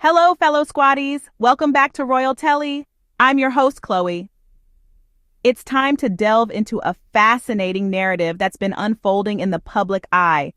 Hello, fellow squatties. Welcome back to Royal Telly. I'm your host, Chloe. It's time to delve into a fascinating narrative that's been unfolding in the public eye.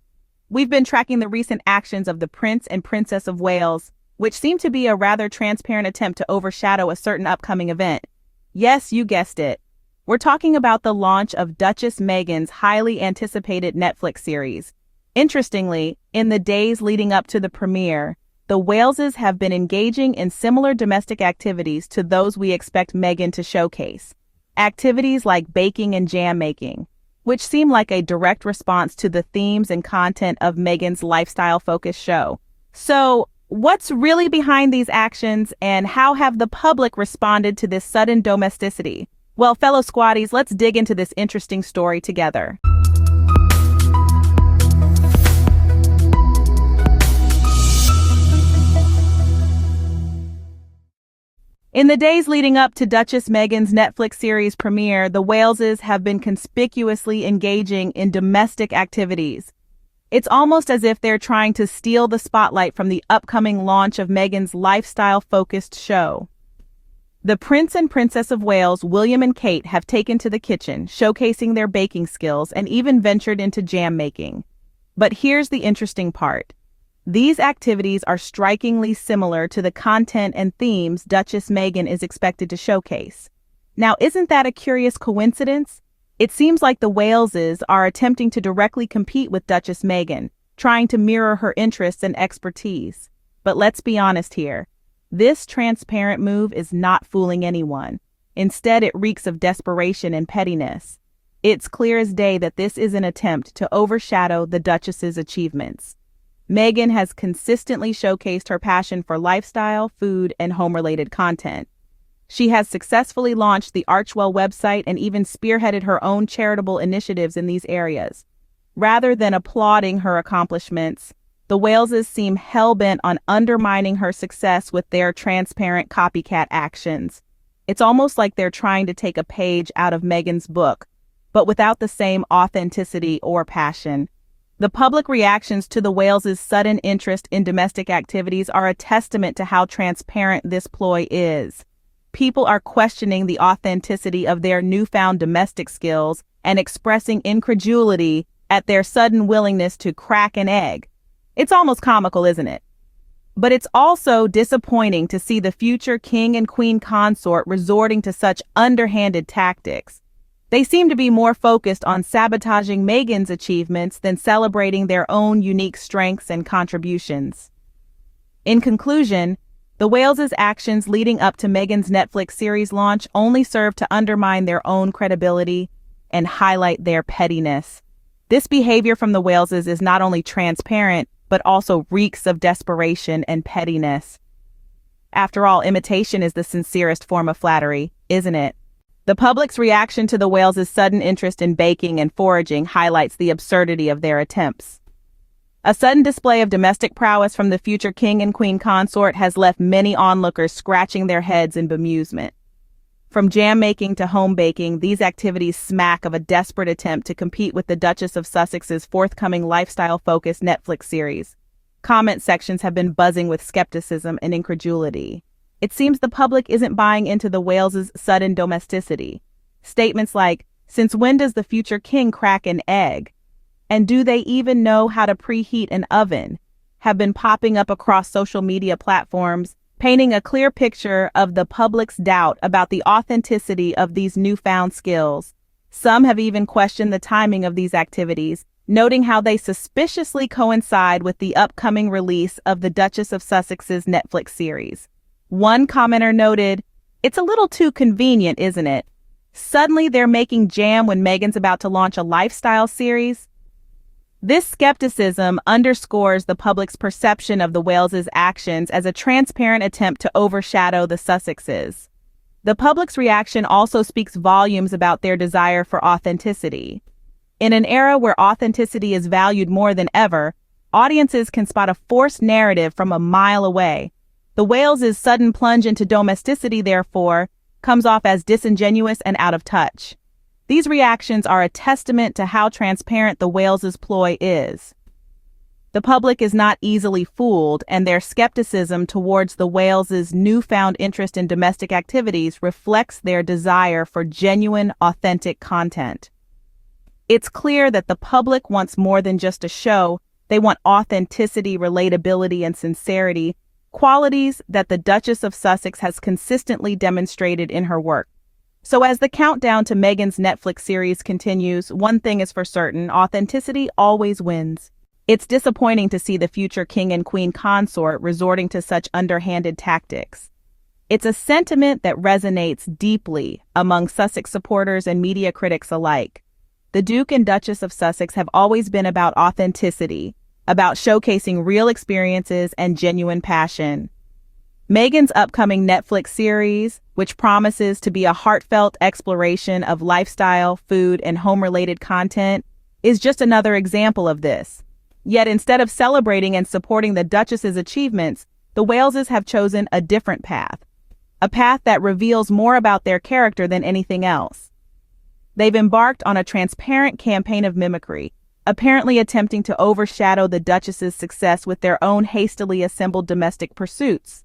We've been tracking the recent actions of the Prince and Princess of Wales, which seem to be a rather transparent attempt to overshadow a certain upcoming event. Yes, you guessed it. We're talking about the launch of Duchess Meghan's highly anticipated Netflix series. Interestingly, in the days leading up to the premiere, the Waleses have been engaging in similar domestic activities to those we expect Meghan to showcase. Activities like baking and jam making, which seem like a direct response to the themes and content of Meghan's lifestyle-focused show. So, what's really behind these actions, and how have the public responded to this sudden domesticity? Well, fellow squatties, let's dig into this interesting story together. In the days leading up to Duchess Meghan's Netflix series premiere, the Waleses have been conspicuously engaging in domestic activities. It's almost as if they're trying to steal the spotlight from the upcoming launch of Meghan's lifestyle-focused show. The Prince and Princess of Wales, William and Kate, have taken to the kitchen, showcasing their baking skills and even ventured into jam making. But here's the interesting part. These activities are strikingly similar to the content and themes Duchess Meghan is expected to showcase. Now, isn't that a curious coincidence? It seems like the Waleses are attempting to directly compete with Duchess Meghan, trying to mirror her interests and expertise. But let's be honest here. This transparent move is not fooling anyone. Instead, it reeks of desperation and pettiness. It's clear as day that this is an attempt to overshadow the Duchess's achievements. Meghan has consistently showcased her passion for lifestyle, food, and home-related content. She has successfully launched the Archewell website and even spearheaded her own charitable initiatives in these areas. Rather than applauding her accomplishments, the Waleses seem hell-bent on undermining her success with their transparent copycat actions. It's almost like they're trying to take a page out of Meghan's book, but without the same authenticity or passion. The public reactions to the Waleses' sudden interest in domestic activities are a testament to how transparent this ploy is. People are questioning the authenticity of their newfound domestic skills and expressing incredulity at their sudden willingness to crack an egg. It's almost comical, isn't it? But it's also disappointing to see the future king and queen consort resorting to such underhanded tactics. They seem to be more focused on sabotaging Meghan's achievements than celebrating their own unique strengths and contributions. In conclusion, the Waleses' actions leading up to Meghan's Netflix series launch only serve to undermine their own credibility and highlight their pettiness. This behavior from the Waleses is not only transparent, but also reeks of desperation and pettiness. After all, imitation is the sincerest form of flattery, isn't it? The public's reaction to the Wales' sudden interest in baking and foraging highlights the absurdity of their attempts. A sudden display of domestic prowess from the future king and queen consort has left many onlookers scratching their heads in bemusement. From jam making to home baking, these activities smack of a desperate attempt to compete with the Duchess of Sussex's forthcoming lifestyle-focused Netflix series. Comment sections have been buzzing with skepticism and incredulity. It seems the public isn't buying into the Wales' sudden domesticity. Statements like, "Since when does the future king crack an egg?" and "Do they even know how to preheat an oven?" have been popping up across social media platforms, painting a clear picture of the public's doubt about the authenticity of these newfound skills. Some have even questioned the timing of these activities, noting how they suspiciously coincide with the upcoming release of the Duchess of Sussex's Netflix series. One commenter noted, "It's a little too convenient, isn't it? Suddenly they're making jam when Meghan's about to launch a lifestyle series." This skepticism underscores the public's perception of the Wales' actions as a transparent attempt to overshadow the Sussexes. The public's reaction also speaks volumes about their desire for authenticity. In an era where authenticity is valued more than ever, audiences can spot a forced narrative from a mile away. The Wales' sudden plunge into domesticity, therefore, comes off as disingenuous and out of touch. These reactions are a testament to how transparent the Wales' ploy is. The public is not easily fooled, and their skepticism towards the Wales's newfound interest in domestic activities reflects their desire for genuine, authentic content. It's clear that the public wants more than just a show. They want authenticity, relatability, and sincerity, qualities that the Duchess of Sussex has consistently demonstrated in her work. So as the countdown to Meghan's Netflix series continues, one thing is for certain: authenticity always wins. It's disappointing to see the future king and queen consort resorting to such underhanded tactics. It's a sentiment that resonates deeply among Sussex supporters and media critics alike. The Duke and Duchess of Sussex have always been about authenticity, about showcasing real experiences and genuine passion. Meghan's upcoming Netflix series, which promises to be a heartfelt exploration of lifestyle, food, and home-related content, is just another example of this. Yet instead of celebrating and supporting the Duchess's achievements, the Waleses have chosen a different path, a path that reveals more about their character than anything else. They've embarked on a transparent campaign of mimicry, apparently attempting to overshadow the Duchess's success with their own hastily assembled domestic pursuits.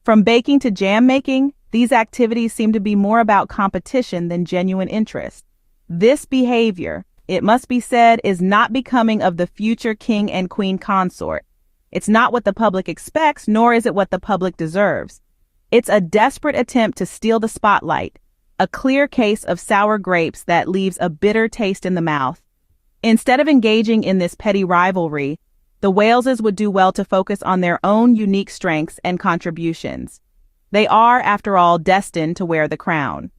From baking to jam making, these activities seem to be more about competition than genuine interest. This behavior, it must be said, is not becoming of the future king and queen consort. It's not what the public expects, nor is it what the public deserves. It's a desperate attempt to steal the spotlight, a clear case of sour grapes that leaves a bitter taste in the mouth. Instead of engaging in this petty rivalry, the Waleses would do well to focus on their own unique strengths and contributions. They are, after all, destined to wear the crown.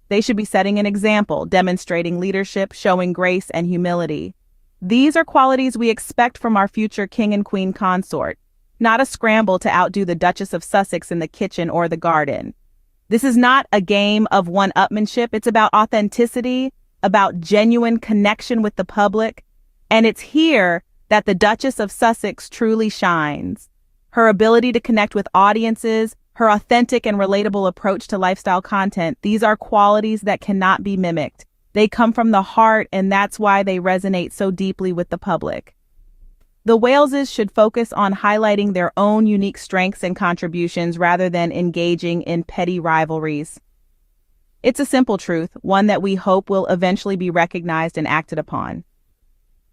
They should be setting an example, demonstrating leadership, showing grace and humility. These are qualities we expect from our future king and queen consort, not a scramble to outdo the Duchess of Sussex in the kitchen or the garden. This is not a game of one-upmanship. It's about authenticity, about genuine connection with the public, and it's here that the Duchess of Sussex truly shines. Her ability to connect with audiences, her authentic and relatable approach to lifestyle content, these are qualities that cannot be mimicked. They come from the heart, and that's why they resonate so deeply with the public. The Waleses should focus on highlighting their own unique strengths and contributions rather than engaging in petty rivalries. It's a simple truth, one that we hope will eventually be recognized and acted upon.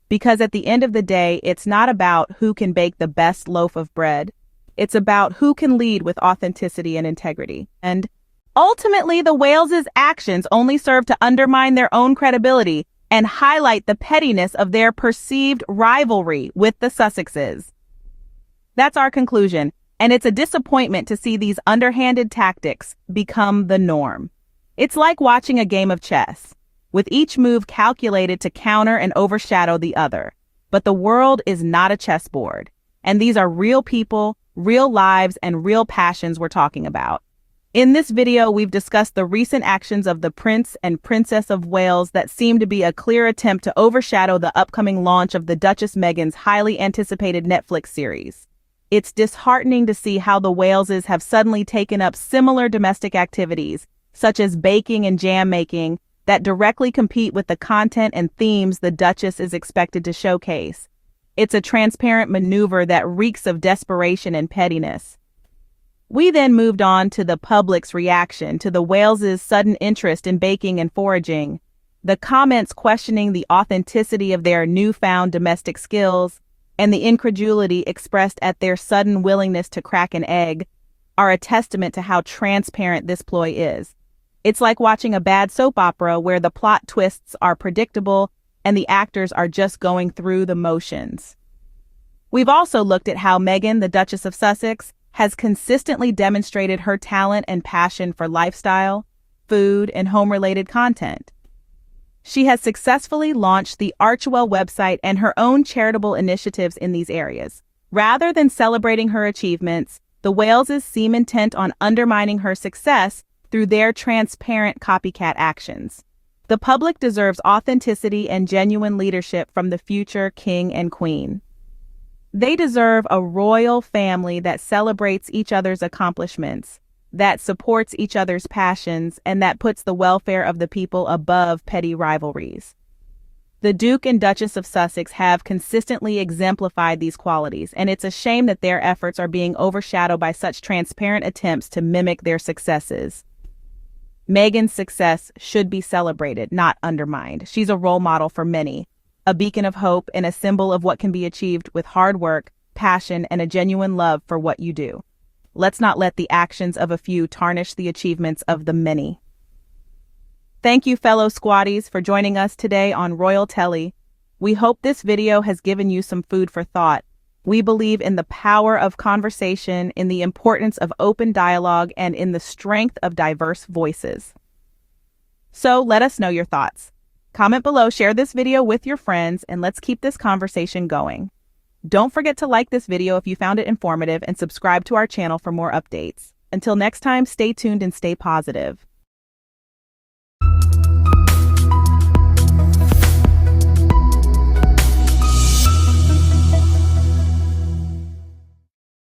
Because at the end of the day, it's not about who can bake the best loaf of bread. It's about who can lead with authenticity and integrity. And ultimately, the Waleses' actions only serve to undermine their own credibility and highlight the pettiness of their perceived rivalry with the Sussexes. That's our conclusion, and it's a disappointment to see these underhanded tactics become the norm. It's like watching a game of chess, with each move calculated to counter and overshadow the other. But the world is not a chessboard, and these are real people, real lives, and real passions we're talking about. In this video, we've discussed the recent actions of the Prince and Princess of Wales that seem to be a clear attempt to overshadow the upcoming launch of the Duchess Meghan's highly anticipated Netflix series. It's disheartening to see how the Waleses have suddenly taken up similar domestic activities, such as baking and jam making, that directly compete with the content and themes the Duchess is expected to showcase. It's a transparent maneuver that reeks of desperation and pettiness. We then moved on to the public's reaction to the Waleses' sudden interest in baking and foraging. The comments questioning the authenticity of their newfound domestic skills and the incredulity expressed at their sudden willingness to crack an egg are a testament to how transparent this ploy is. It's like watching a bad soap opera where the plot twists are predictable and the actors are just going through the motions. We've also looked at how Meghan, the Duchess of Sussex, has consistently demonstrated her talent and passion for lifestyle, food, and home-related content. She has successfully launched the Archewell website and her own charitable initiatives in these areas. Rather than celebrating her achievements, the Waleses seem intent on undermining her success through their transparent copycat actions. The public deserves authenticity and genuine leadership from the future king and queen. They deserve a royal family that celebrates each other's accomplishments, that supports each other's passions, and that puts the welfare of the people above petty rivalries. The Duke and Duchess of Sussex have consistently exemplified these qualities, and it's a shame that their efforts are being overshadowed by such transparent attempts to mimic their successes. Meghan's success should be celebrated, not undermined. She's a role model for many, a beacon of hope and a symbol of what can be achieved with hard work, passion, and a genuine love for what you do. Let's not let the actions of a few tarnish the achievements of the many. Thank you, fellow squatties, for joining us today on Royal Telly. We hope this video has given you some food for thought. We believe in the power of conversation, in the importance of open dialogue, and in the strength of diverse voices. So let us know your thoughts. Comment below, share this video with your friends, and let's keep this conversation going. Don't forget to like this video if you found it informative and subscribe to our channel for more updates. Until next time, stay tuned and stay positive.